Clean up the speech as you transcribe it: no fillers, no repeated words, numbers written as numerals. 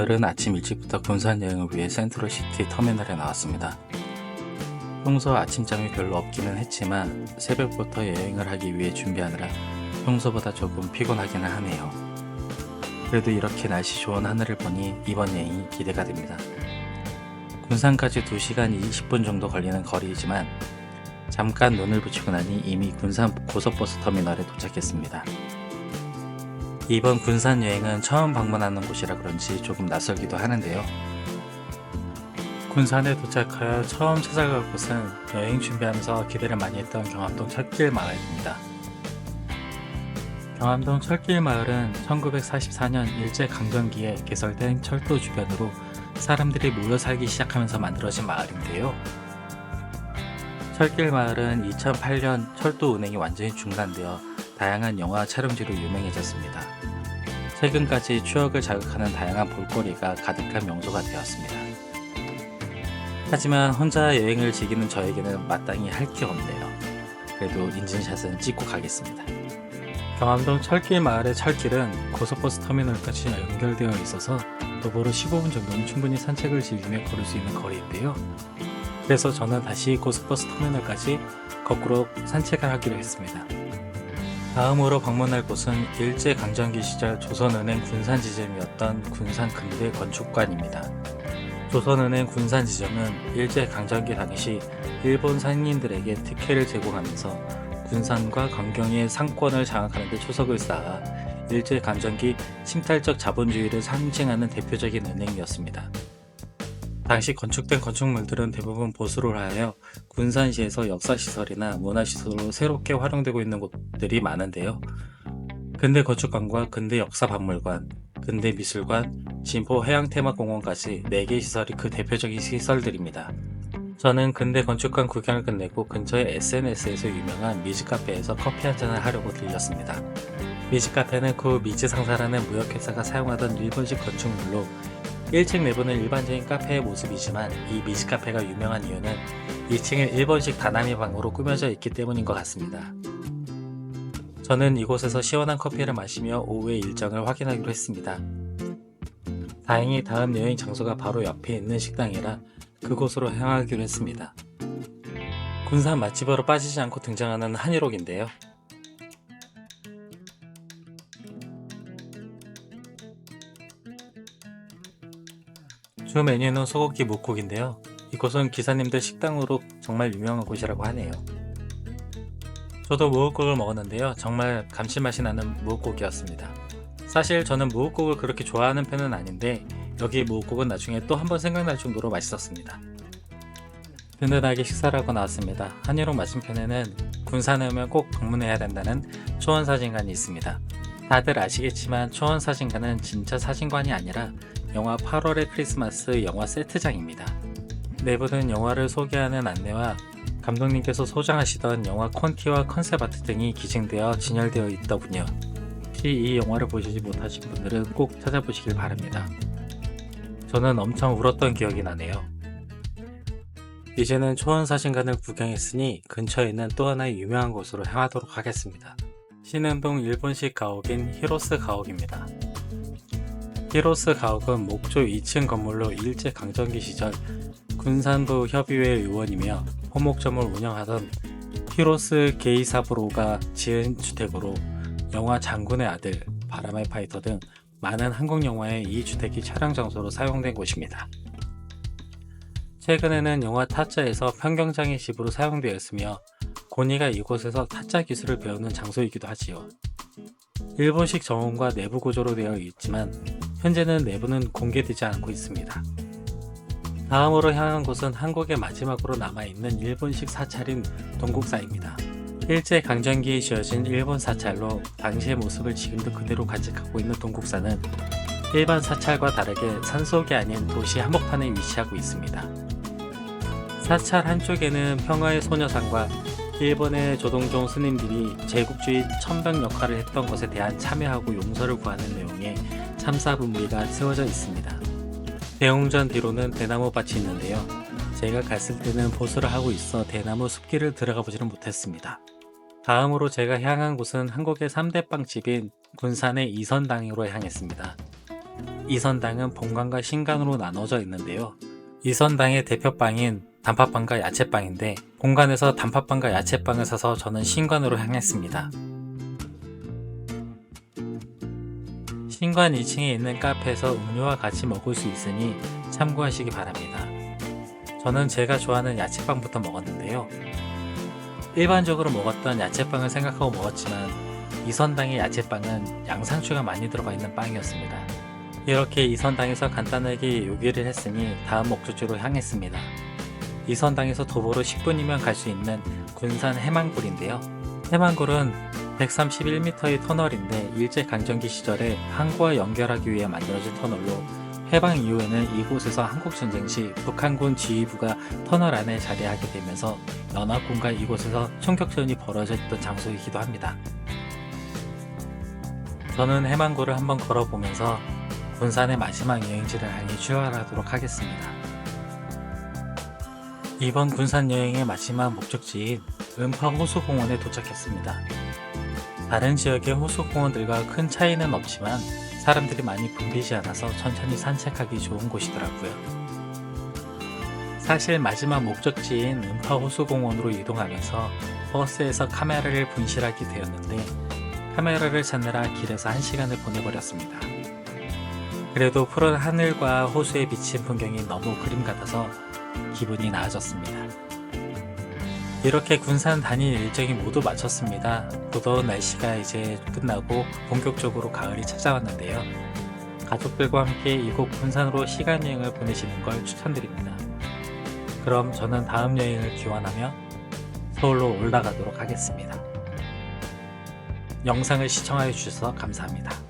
가을은 아침 일찍부터 군산 여행을 위해 센트럴시티 터미널에 나왔습니다. 평소 아침잠이 별로 없기는 했지만 새벽부터 여행을 하기 위해 준비하느라 평소보다 조금 피곤하기는 하네요. 그래도 이렇게 날씨 좋은 하늘을 보니 이번 여행이 기대가 됩니다. 군산까지 2시간 20분 정도 걸리는 거리이지만 잠깐 눈을 붙이고 나니 이미 군산 고속버스 터미널에 도착했습니다. 이번 군산 여행은 처음 방문하는 곳이라 그런지 조금 낯설기도 하는데요. 군산에 도착하여 처음 찾아갈 곳은 여행 준비하면서 기대를 많이 했던 경암동 철길 마을입니다. 경암동 철길 마을은 1944년 일제강점기에 개설된 철도 주변으로 사람들이 모여 살기 시작하면서 만들어진 마을인데요. 철길 마을은 2008년 철도 운행이 완전히 중단되어 다양한 영화 촬영지로 유명해졌습니다. 최근까지 추억을 자극하는 다양한 볼거리가 가득한 명소가 되었습니다. 하지만 혼자 여행을 즐기는 저에게는 마땅히 할 게 없네요. 그래도 인증샷은 찍고 가겠습니다. 경암동 철길 마을의 철길은 고속버스 터미널까지 연결되어 있어서 도보로 15분 정도는 충분히 산책을 즐기며 걸을 수 있는 거리인데요. 그래서 저는 다시 고속버스 터미널까지 거꾸로 산책을 하기로 했습니다. 다음으로 방문할 곳은 일제강점기 시절 조선은행 군산지점이었던 군산 근대 건축관입니다. 조선은행 군산지점은 일제강점기 당시 일본 상인들에게 특혜를 제공하면서 군산과 강경의 상권을 장악하는 데 초석을 쌓아 일제강점기 침탈적 자본주의를 상징하는 대표적인 은행이었습니다. 당시 건축된 건축물들은 대부분 보수를 하여 군산시에서 역사시설이나 문화시설로 새롭게 활용되고 있는 곳들이 많은데요. 근대 건축관과 근대 역사박물관, 근대 미술관, 진포 해양테마공원까지 4개 시설이 그 대표적인 시설들입니다. 저는 근대 건축관 구경을 끝내고 근처의 SNS에서 유명한 미즈카페에서 커피 한잔을 하려고 들렸습니다. 미즈카페는 구 미즈상사라는 무역회사가 사용하던 일본식 건축물로 1층 내부는 일반적인 카페의 모습이지만 이 미즈카페가 유명한 이유는 2층에 일본식 다나미 방으로 꾸며져 있기 때문인 것 같습니다. 저는 이곳에서 시원한 커피를 마시며 오후의 일정을 확인하기로 했습니다. 다행히 다음 여행 장소가 바로 옆에 있는 식당이라 그곳으로 향하기로 했습니다. 군산 맛집으로 빠지지 않고 등장하는 한일옥인데요. 주 메뉴는 소고기 묵국인데요. 이곳은 기사님들 식당으로 정말 유명한 곳이라고 하네요. 저도 무국국을 먹었는데요. 정말 감칠맛이 나는 무국국이었습니다. 사실 저는 무국국을 그렇게 좋아하는 편은 아닌데 여기 무국국은 나중에 또 한 번 생각날 정도로 맛있었습니다. 든든하게 식사를 하고 나왔습니다. 한일옥 맞은편에는 군산에 오면 꼭 방문해야 된다는 초원사진관이 있습니다. 다들 아시겠지만 초원사진관은 진짜 사진관이 아니라 영화 8월의 크리스마스 영화 세트장입니다. 내부는 영화를 소개하는 안내와 감독님께서 소장하시던 영화 콘티와 컨셉 아트 등이 기증되어 진열되어 있더군요. 혹시 이 영화를 보시지 못하신 분들은 꼭 찾아보시길 바랍니다. 저는 엄청 울었던 기억이 나네요. 이제는 초원사진관을 구경했으니 근처에 있는 또 하나의 유명한 곳으로 향하도록 하겠습니다. 신흥동 일본식 가옥인 히로스 가옥입니다. 히로스 가옥은 목조 2층 건물로 일제강점기 시절 군산부 협의회 의원이며 호목점을 운영하던 히로스 게이사부로가 지은 주택으로 영화 장군의 아들, 바람의 파이터 등 많은 한국 영화의 이 주택이 촬영 장소로 사용된 곳입니다. 최근에는 영화 타짜에서 편경장의 집으로 사용되었으며 고니가 이곳에서 타짜 기술을 배우는 장소이기도 하지요. 일본식 정원과 내부 구조로 되어 있지만 현재는 내부는 공개되지 않고 있습니다. 다음으로 향한 곳은 한국의 마지막으로 남아있는 일본식 사찰인 동국사입니다. 일제강점기에 지어진 일본 사찰로 당시의 모습을 지금도 그대로 간직하고 있는 동국사는 일반 사찰과 다르게 산속이 아닌 도시 한복판에 위치하고 있습니다. 사찰 한쪽에는 평화의 소녀상과 일본의 조동종 스님들이 제국주의 천병 역할을 했던 것에 대한 참여하고 용서를 구하는 내용의 참사 분부가 세워져 있습니다. 대웅전 뒤로는 대나무 밭이 있는데요. 제가 갔을 때는 보수를 하고 있어 대나무 숲길을 들어가 보지는 못했습니다. 다음으로 제가 향한 곳은 한국의 3대 빵집인 군산의 이선당으로 향했습니다. 이선당은 본관과 신관으로 나눠져 있는데요. 이선당의 대표방인 단팥빵과 야채빵인데 본관에서 단팥빵과 야채빵을 사서 저는 신관으로 향했습니다. 신관 2층에 있는 카페에서 음료와 같이 먹을 수 있으니 참고하시기 바랍니다. 저는 제가 좋아하는 야채빵부터 먹었는데요. 일반적으로 먹었던 야채빵을 생각하고 먹었지만 이선당의 야채빵은 양상추가 많이 들어가 있는 빵이었습니다. 이렇게 이선당에서 간단하게 요기를 했으니 다음 목적지로 향했습니다. 이선당에서 도보로 10분이면 갈 수 있는 군산 해망굴인데요. 해망굴은 131m의 터널인데 일제강점기 시절에 항구와 연결하기 위해 만들어진 터널로 해방 이후에는 이곳에서 한국전쟁 시 북한군 지휘부가 터널 안에 자리하게 되면서 연합군과 이곳에서 총격전이 벌어졌던 장소이기도 합니다. 저는 해망굴을 한번 걸어보면서 군산의 마지막 여행지를 향해 출발하도록 하겠습니다. 이번 군산 여행의 마지막 목적지인 음파호수공원에 도착했습니다. 다른 지역의 호수공원들과 큰 차이는 없지만 사람들이 많이 붐비지 않아서 천천히 산책하기 좋은 곳이더라고요. 사실 마지막 목적지인 음파호수공원으로 이동하면서 버스에서 카메라를 분실하게 되었는데 카메라를 찾느라 길에서 1시간을 보내버렸습니다. 그래도 푸른 하늘과 호수에 비친 풍경이 너무 그림 같아서 기분이 나아졌습니다. 이렇게 군산 단일 일정이 모두 마쳤습니다. 무더운 날씨가 이제 끝나고 본격적으로 가을이 찾아왔는데요. 가족들과 함께 이곳 군산으로 시간 여행을 보내시는 걸 추천드립니다. 그럼 저는 다음 여행을 기원하며 서울로 올라가도록 하겠습니다. 영상을 시청하여 주셔서 감사합니다.